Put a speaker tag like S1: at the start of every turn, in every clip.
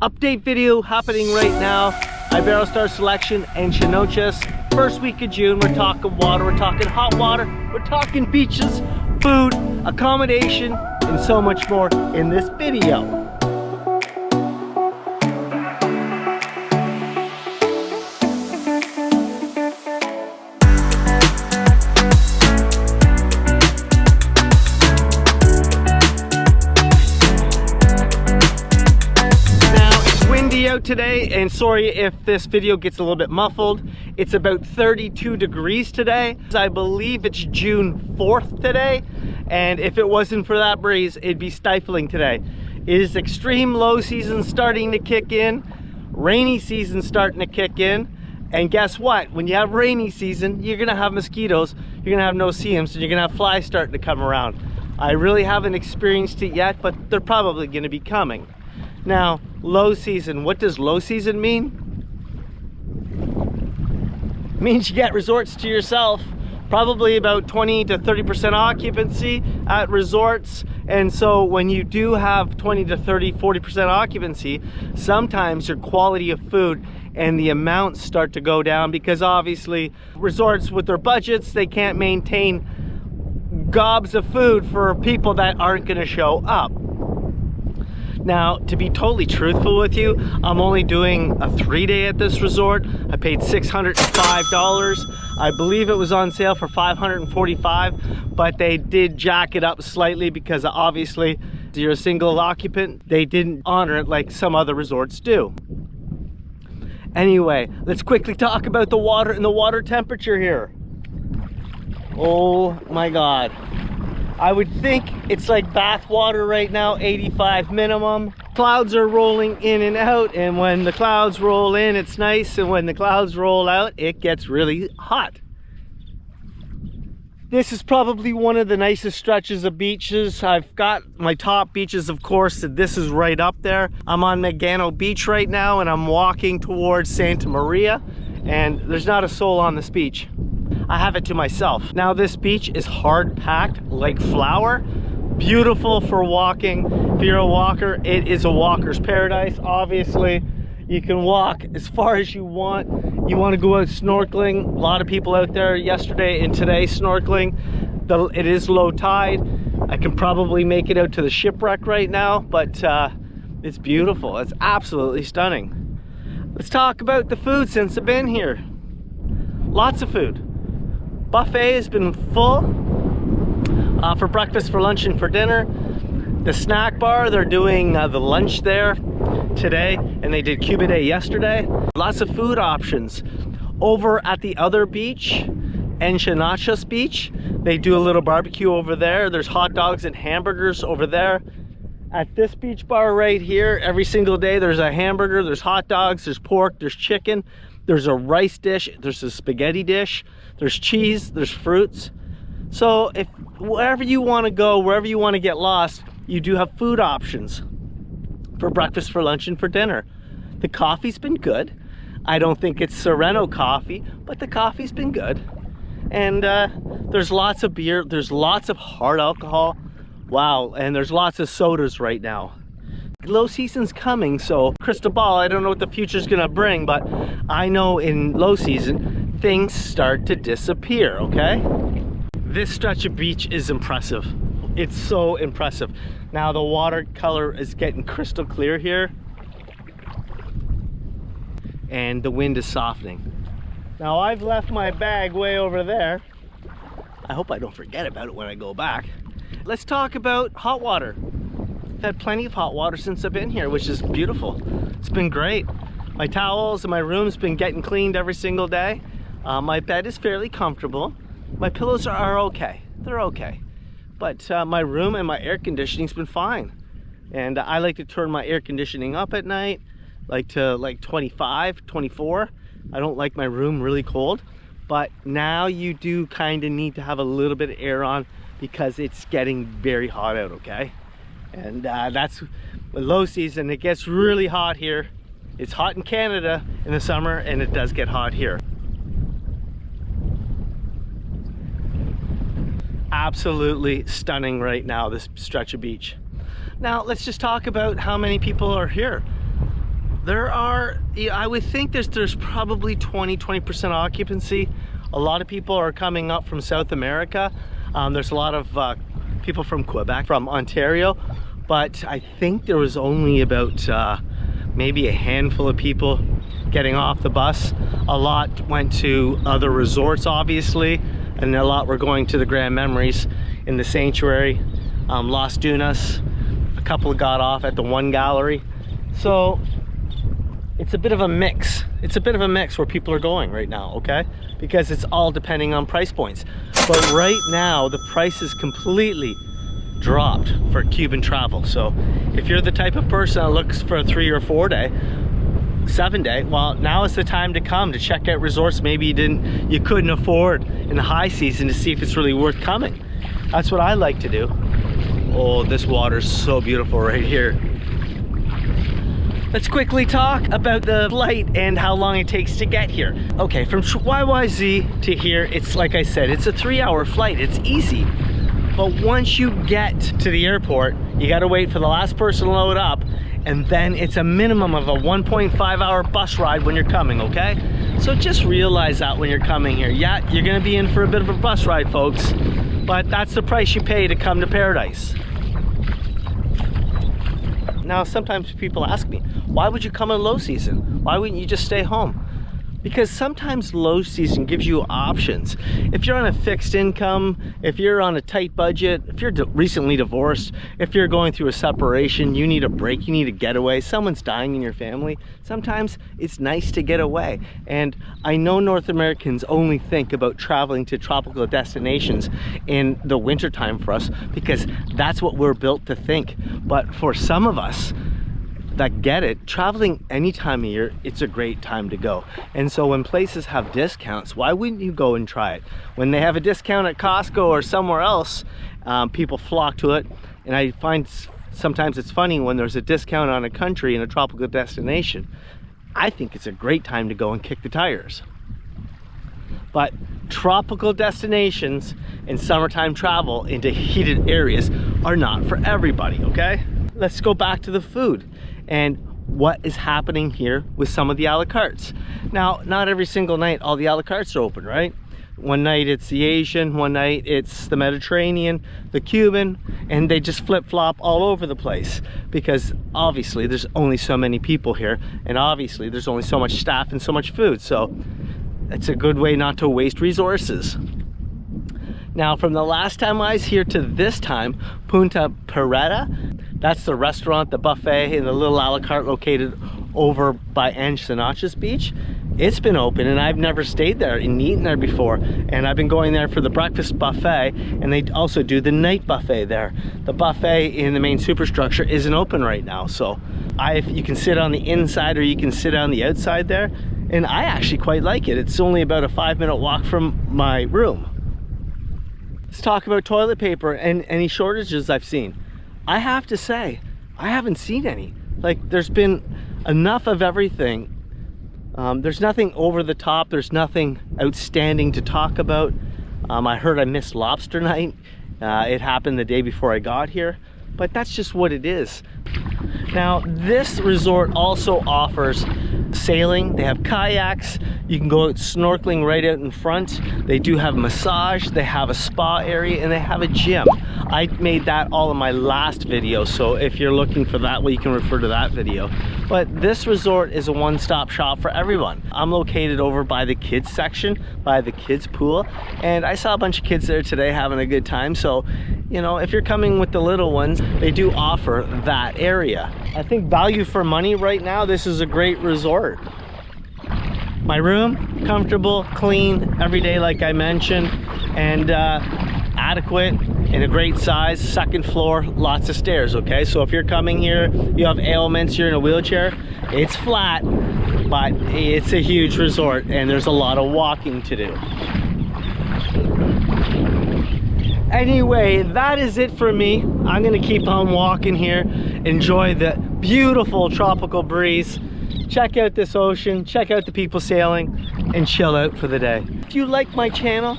S1: Update video happening right now. Iberostar selection, Ensenachos. First week of June, we're talking water, we're talking hot water, we're talking beaches, food, accommodation, and so much more in this video. Today, and sorry if this video gets a little bit muffled. It's about 32 degrees today. I believe it's June 4th today, and if it wasn't for that breeze, it'd be stifling today. It is extreme low season starting to kick in, rainy season starting to kick in, and guess what? When you have rainy season, you're gonna have mosquitoes, you're gonna have no-see-ums, and you're gonna have flies starting to come around. I really haven't experienced it yet, but they're probably gonna be coming. Now, low season, what does low season mean? It means you get resorts to yourself, probably about 20 to 30% occupancy at resorts. And so when you do have 20 to 30, 40% occupancy, sometimes your quality of food and the amounts start to go down, because obviously resorts with their budgets, they can't maintain gobs of food for people that aren't gonna show up. Now, to be totally truthful with you, I'm only doing a 3-day at this resort. I paid $605. I believe it was on sale for $545, but they did jack it up slightly because obviously you're a single occupant. They didn't honor it like some other resorts do. Anyway, let's quickly talk about the water and the water temperature here. Oh my God. I would think it's like bath water right now, 85 minimum. Clouds are rolling in and out, and when the clouds roll in, it's nice, and when the clouds roll out, it gets really hot. This is probably one of the nicest stretches of beaches. I've got my top beaches, of course, and this is right up there. I'm on Magano Beach right now, and I'm walking towards Santa Maria, and there's not a soul on this beach. I have it to myself. Now this beach is hard packed like flour. Beautiful for walking. If you're a walker, it is a walker's paradise. Obviously, you can walk as far as you want. You want to go out snorkeling. A lot of people out there yesterday and today snorkeling. It is low tide. I can probably make it out to the shipwreck right now, but it's beautiful. It's absolutely stunning. Let's talk about the food since I've been here. Lots of food. Buffet has been full for breakfast, for lunch, and for dinner. The snack bar, they're doing the lunch there today, and they did Cuba Day yesterday. Lots of food options. Over at the other beach, Ensenachos Beach, they do a little barbecue over there. There's hot dogs and hamburgers over there. At this beach bar right here, every single day there's a hamburger, there's hot dogs, there's pork, there's chicken, there's a rice dish, there's a spaghetti dish, there's cheese, there's fruits. So if wherever you want to go, wherever you want to get lost, you do have food options for breakfast, for lunch, and for dinner. The coffee's been good. I don't think it's Sereno coffee, but the coffee's been good. And there's lots of beer, there's lots of hard alcohol. Wow, and there's lots of sodas right now. Low season's coming, so crystal ball, I don't know what the future's gonna bring, but I know in low season, things start to disappear, okay? This stretch of beach is impressive. It's so impressive. Now the watercolor is getting crystal clear here, and the wind is softening. Now I've left my bag way over there. I hope I don't forget about it when I go back. Let's talk about hot water. I've had plenty of hot water since I've been here, which is beautiful. It's been great. My towels and my room's been getting cleaned every single day. My bed is fairly comfortable. My pillows are okay. They're okay. But my room and my air conditioning's been fine. And I like to turn my air conditioning up at night, like to 25, 24. I don't like my room really cold. But now you do kind of need to have a little bit of air on, because it's getting very hot out, okay? And that's low season. It gets really hot here. It's hot in Canada in the summer, and it does get hot here. Absolutely stunning right now, this stretch of beach. Now let's just talk about how many people are here. There are, I would think there's probably 20% occupancy. A lot of people are coming up from South America. There's a lot of people from Quebec, from Ontario, but I think there was only about maybe a handful of people getting off the bus. A lot went to other resorts, obviously, and a lot were going to the Grand Memories in the Sanctuary, Las Dunas. A couple got off at the One Gallery. So it's a bit of a mix. It's a bit of a mix where people are going right now, okay? Because it's all depending on price points. But right now, the price is completely dropped for Cuban travel. So if you're the type of person that looks for a 3 or 4 day, 7 day, well, now is the time to come to check out resorts maybe you couldn't afford in the high season, to see if it's really worth coming. That's what I like to do. Oh, this water's so beautiful right here. Let's quickly talk about the flight and how long it takes to get here. Okay, from YYZ to here, it's like I said, it's a 3-hour flight. It's easy. But once you get to the airport, you gotta wait for the last person to load up, and then it's a minimum of a 1.5-hour bus ride when you're coming, okay? So just realize that when you're coming here. Yeah, you're gonna be in for a bit of a bus ride, folks, but that's the price you pay to come to paradise. Now, sometimes people ask me, why would you come in low season? Why wouldn't you just stay home? Because sometimes low season gives you options. If you're on a fixed income, if you're on a tight budget, if you're recently divorced, if you're going through a separation, you need a break, you need a getaway, someone's dying in your family, sometimes it's nice to get away. And I know North Americans only think about traveling to tropical destinations in the wintertime for us, because that's what we're built to think. But for some of us that get it, traveling any time of year, it's a great time to go. And so when places have discounts, why wouldn't you go and try it? When they have a discount at Costco or somewhere else, people flock to it. And I find sometimes it's funny when there's a discount on a country in a tropical destination. I think it's a great time to go and kick the tires. But tropical destinations and summertime travel into heated areas are not for everybody, okay? Let's go back to the food and what is happening here with some of the a la cartes. Now, not every single night all the a la cartes are open, right? One night it's the Asian, one night it's the Mediterranean, the Cuban, and they just flip-flop all over the place, because obviously there's only so many people here, and obviously there's only so much staff and so much food, so it's a good way not to waste resources. Now, from the last time I was here to this time, Punta Peretta, that's the restaurant, the buffet, and the little a la carte located over by Ensenachos beach. It's been open, and I've never stayed there and eaten there before. And I've been going there for the breakfast buffet, and they also do the night buffet there. The buffet in the main superstructure isn't open right now, so you can sit on the inside or you can sit on the outside there, and I actually quite like it. It's only about a 5-minute walk from my room. Let's talk about toilet paper and any shortages I've seen. I have to say, I haven't seen any. Like, there's been enough of everything. There's nothing over the top. There's nothing outstanding to talk about. I heard I missed lobster night. It happened the day before I got here, but that's just what it is. Now, this resort also offers sailing. They have kayaks. You can go out snorkeling right out in front. They do have massage, they have a spa area, and they have a gym. I made that all in my last video, so if you're looking for that, well, you can refer to that video. But this resort is a one-stop shop for everyone. I'm located over by the kids section, by the kids pool, and I saw a bunch of kids there today having a good time. So, you know, if you're coming with the little ones, they do offer that area. I think value for money right now, this is a great resort. My room, comfortable, clean, every day like I mentioned, and adequate, in a great size, second floor, lots of stairs, okay? So if you're coming here, you have ailments, you're in a wheelchair, it's flat, but it's a huge resort and there's a lot of walking to do. Anyway, that is it for me. I'm gonna keep on walking here, enjoy the beautiful tropical breeze, check out this ocean, check out the people sailing, and chill out for the day. If you like my channel,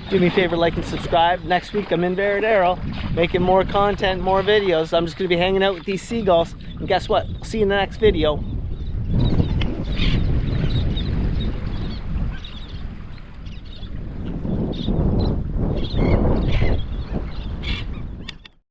S1: do me a favor, like and subscribe. Next week I'm in Veradero making more content, more videos. I'm just gonna be hanging out with these seagulls, and guess what? See you in the next video.